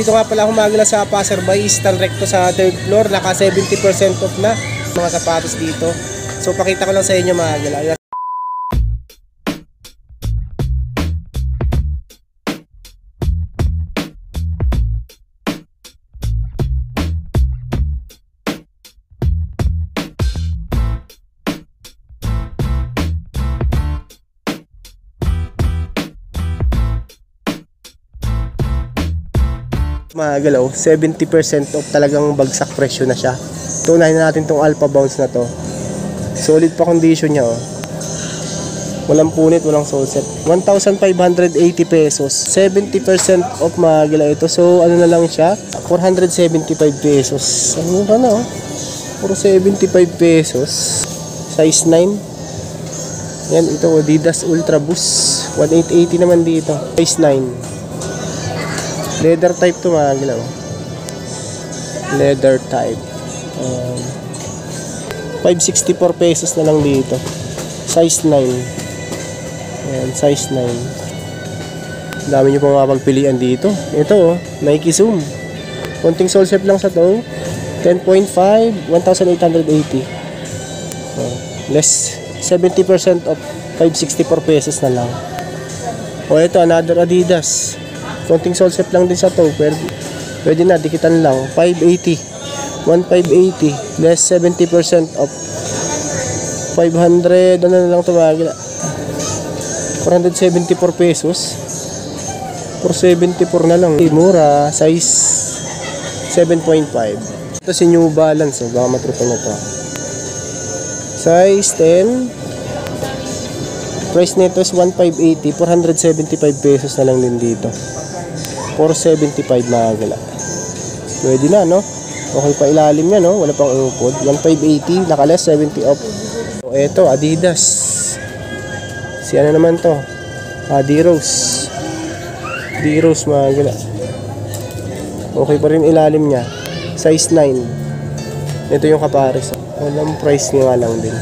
Dito nga pala humagala sa passerby, Stan Recto sa 3rd floor, naka 70% off na mga sapatos dito. So pakita ko lang sa inyo mga gala. Mga galaw, 70% off, talagang bagsak presyo na siya. Tunahin na natin tong Alpha Bounce na to. Solid pa condition niya, oh. Walang punit, walang sole set. 1,580 pesos. 70% off mga galaw ito. So ano na lang siya? 475 pesos. Ano ba na, oh? Puro 75 pesos. Size 9. Yan, ito Adidas Ultra Boost. 1880 naman dito. Size 9. Leather type to mga gilaw. Leather type. 564 pesos na lang dito. Size 9. Ayan, size 9. Dami nyo pang mapagpilian dito. Ito, oh, Nike Zoom. Konting sole set lang sa to. 10.5, 1,880. Less 70% of 564 pesos na lang. O ito, another Adidas. Konting sole set lang din sa to. Pwede na, dikitan lang. 580. 1,580. Less 70% of 500. Ano na lang tumagin? 474 pesos. 474 na lang. Mura. Size 7.5. Ito si New Balance. Oh, baka matrupan na to. Size 10. Price nito is 1,580. 475 pesos na lang din dito. 475 mga gala. Pwede na, no? Okay pa ilalim yan, no? Wala pang upod. 1,580, naka-less 70 off. So, eto, Adidas. Si ano naman to? D-Rose. D-Rose mga gala. Okay pa rin ilalim niya. Size 9. Ito yung kapares. Walang price nga lang din.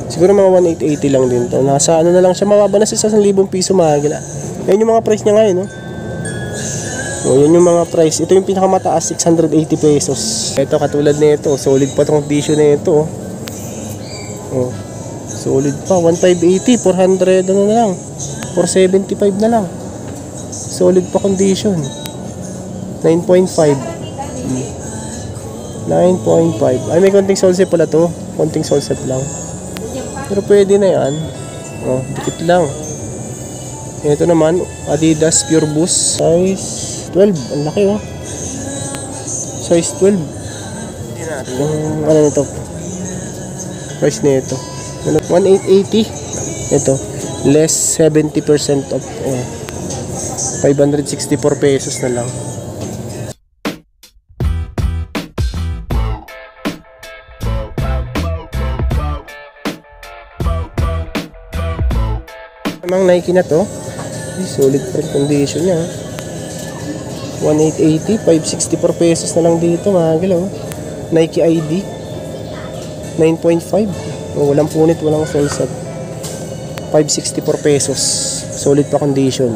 Siguro mga 1,880 lang din to. Nasa ano na lang siya, mababa na sa 1,000 piso mga gala. Yan yung mga price niya ngayon, no? So, yan yung mga price. Ito yung pinakamataas, 680 pesos. Ito, katulad nito, solid pa itong condition nito. Oh. Solid pa, 1,580, 400, ano na lang? 475 na lang. Solid pa condition. 9.5. 9.5. Ay, may konting sole set pala to. Konting sole set lang. Pero pwede na yan. Oh, dikit lang. Ito naman, Adidas Pure Boost. Size 12. Ang laki, oh. Size 12. Yung ano nito. Price nito. 1,880. Ito. Less 70% of 564 pesos na lang. Namang Nike na to. Solid print condition niya. 1,880, 564 pesos na lang dito mga galaw. Nike ID 9.5. Walang punit, walang sole set. 564 pesos. Solid pa condition.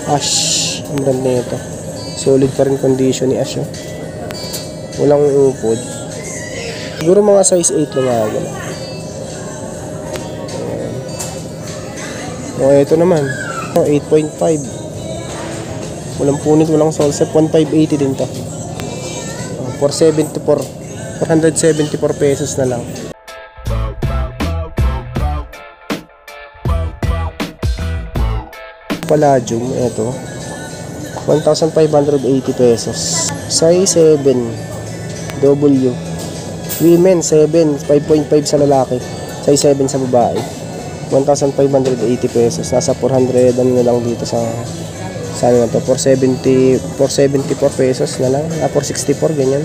Ash, ang ganda nito. Solid pa rin condition ni Ash. Walang upod. Siguro mga size 8 lang mga galaw. O, ito naman. 8.5. Walang punit, walang sole set. 1,580 din to. 474 pesos na lang. Palladium, ito. 1,580 pesos. Size 7. W. Women, 7. 5.5 sa lalaki. Size 7 sa babae. 1,580 pesos. Nasa 400 ano na lang dito sa ano na to, 474 pesos na lang. 464 ganyan.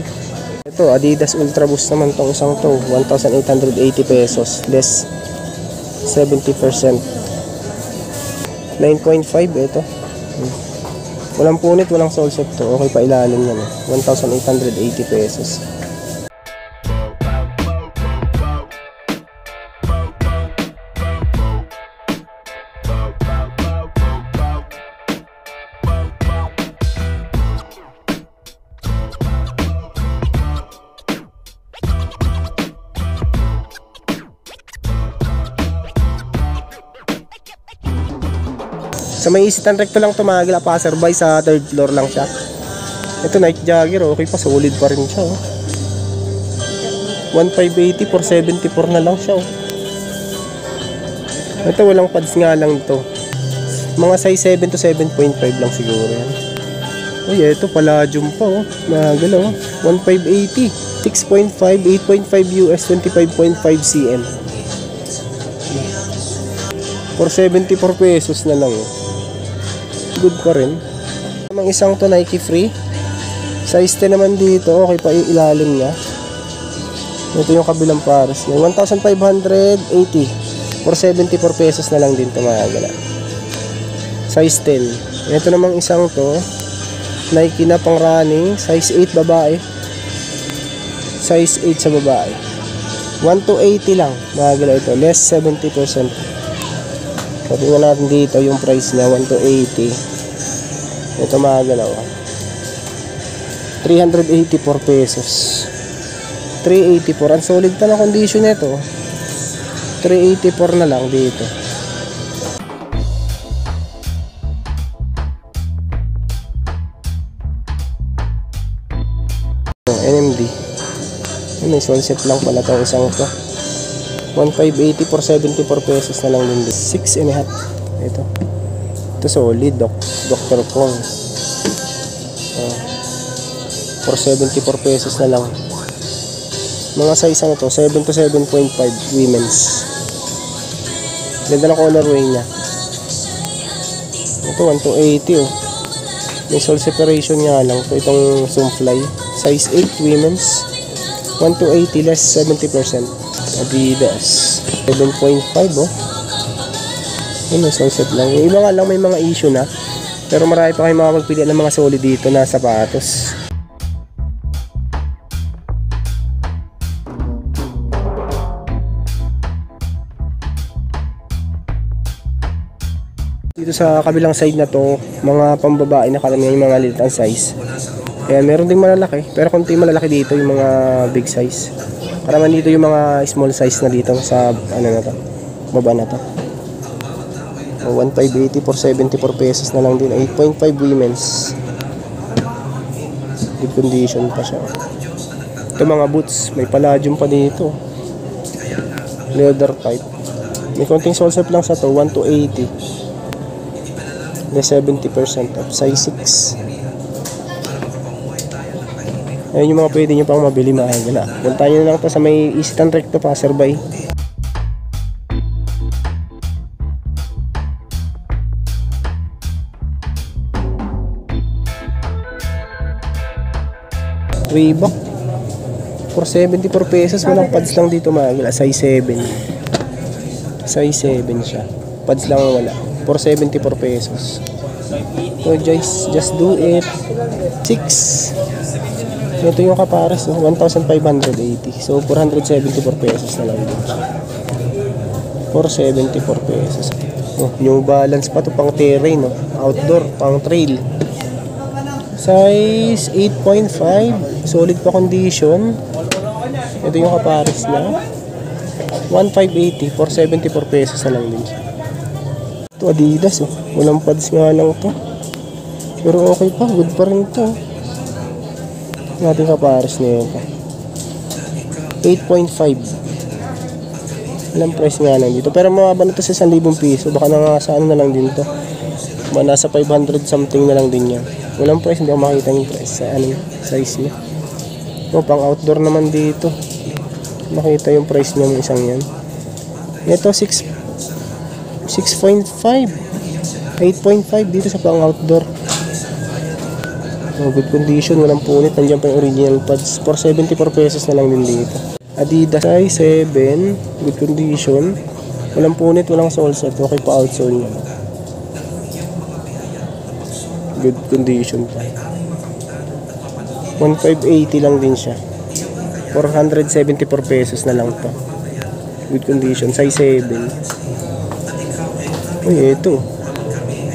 Ito Adidas Ultra Boost naman tong isang to, 1,880 pesos. Less 70%. 9.5 ito. Walang punit, walang sole set to. Okay pa ilalim yan, 1,880 pesos. Sa may isitan recto lang ito mga gala, passerby, sa 3rd floor lang siya. Ito Night Jagger, okay pa, solid pa rin siya. 1,580 for 74 na lang siya. Ito walang pads nga lang ito. Mga size 7 to 7.5 lang siguro yan. Uy, ito palladium pa Magalaw 1,580, 6.5, 8.5 US, 25.5 cm. For 74 pesos na lang. Good pa rin. Namang isang to Nike Free. Size 10 naman dito, okay pa yung ilalim niya. Ito yung kabilang pares niya. 1,580 for 74 pesos na lang din ito mga gala. Size 10. Ito namang isang to Nike na pang running, size 8 babae. Size 8 sa babae. 1,280 lang mga gala ito, less 70%. Sabi nga natin dito yung price niya, 1,280. Ito mga gala 384 pesos. 384. Ang solid pa na condition nito. 384 na lang dito. NMD. May sunset lang pala itong isang ito. 1,580 for 74 pesos na lang din. 6 and a half. Ito solid. Dr. Kong. For 74 pesos na lang. Mga size ano to, 7 to 7.5 women's. Ganda na colorway niya. Ito 1,280 May sole separation nga lang. Itong Zoomfly. Size 8 women's. 1,280 less 70%. Adidas 7.5 May sole set lang. Yung iba nga lang may mga issue na. Pero marami pa kayo makapagpili ng mga solid dito na sapatos. Dito sa kabilang side na to, mga pambabae na karamihan yung mga liit ang size. Ayan, meron ding malalaki, pero konti malalaki dito yung mga big size. Karamihan dito yung mga small size na dito sa ano na to, baba na to. 1,580 for 74 pesos na lang din. 8.5 women's. Good condition pa siya. Ito mga boots, may palladium pa dito. Leather type. May konting sole set lang sa to, 1,280. The 70% off, size 6. Ayun yung mga pwede nyo pang mabili mga gala. Punta nyo na lang to sa may isitan recto, passerby. Reebok for 74 pesos. Walang pads lang dito mga gala. Size 7. Size 7 siya. Pads lang wala. For 74 pesos. So just do it. 6. Ito yung kapares, 1,580. So 474 pesos na lang din. 474 pesos. New Balance pa to, pang terrain, outdoor, pang trail. Size 8.5. Solid pa condition. Ito yung kapares na 1,580 for 74 pesos na lang din. Ito Adidas, walang pads nga lang to. Pero okay pa, good pa rin to. Natin kapares na yun. 8.5. Walang price nga lang dito. Pero mababa na to sa 1,000 piso. Baka na nga sa ano na lang din to. Nasa 500 something na lang din yan. Walang price, hindi ako makita yung price sa ano, size niya. Pang outdoor naman dito. Makita yung price niya ng isang yan. Ito 6.5. 8.5 dito sa pang outdoor. Good condition, walang punit. Nandiyan pa yung original pads. For 74 pesos na lang din dito. Adidas size 7. Good condition. Walang punit, walang sole set. Okay pa outsole niya. Good condition pa. 1,580 lang din siya. 474 pesos na lang to. Good condition. Size 7. Uy, ito.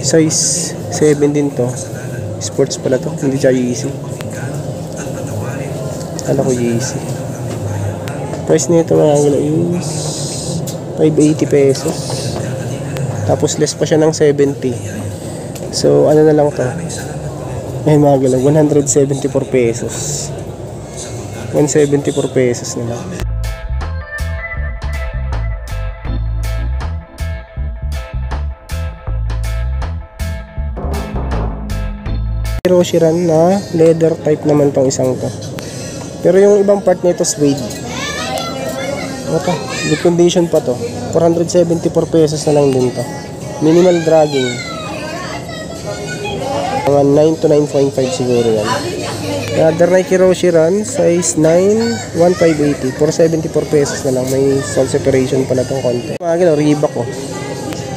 Size 7 din to. Sports pala to. Hindi siya Yeezy. Kala ko Yeezy. Price nito mga gala is 580 pesos. Tapos less pa siya ng 70. So ano na lang to. Ay mga galaw, 174 pesos. 174 pesos na lang. Roshiran na leather type naman tong isang to. Pero yung ibang part nito suede. Ito, good condition pa to. 474 pesos na lang din to. Minimal dragging. Mga 9 to 9.5 siguro yan. Other Nike Roshiran, size 9, 1,580. 474 pesos na lang. May sole separation pa na tong konti. Mga gano'n, Reebok oh.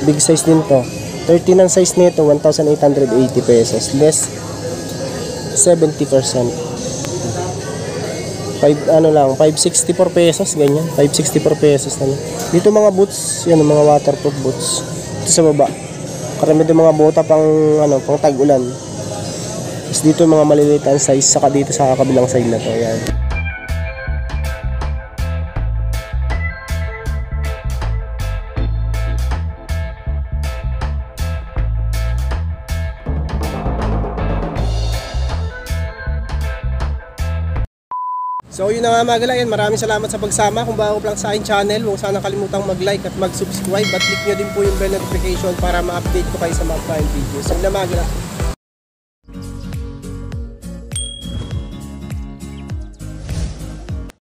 Big size din to. 13 ang size nito, 1,880 pesos. Less 70%. 564 pesos, ganyan. 564 pesos na lang. Dito mga boots, yan mga waterproof boots. Ito sa baba. Karami dito mga bota pang pang tag-ulan. Tapos dito mga maliliit ang size, saka dito sa kabilang side na to, yan. So yun na nga mga gala, maraming salamat sa pagsama. Kung bago lang sa aking channel, huwag sana kalimutang mag-like at mag-subscribe at click nyo din po yung bell notification para ma-update ko kayo sa mga upcoming videos. So yun na mga gala.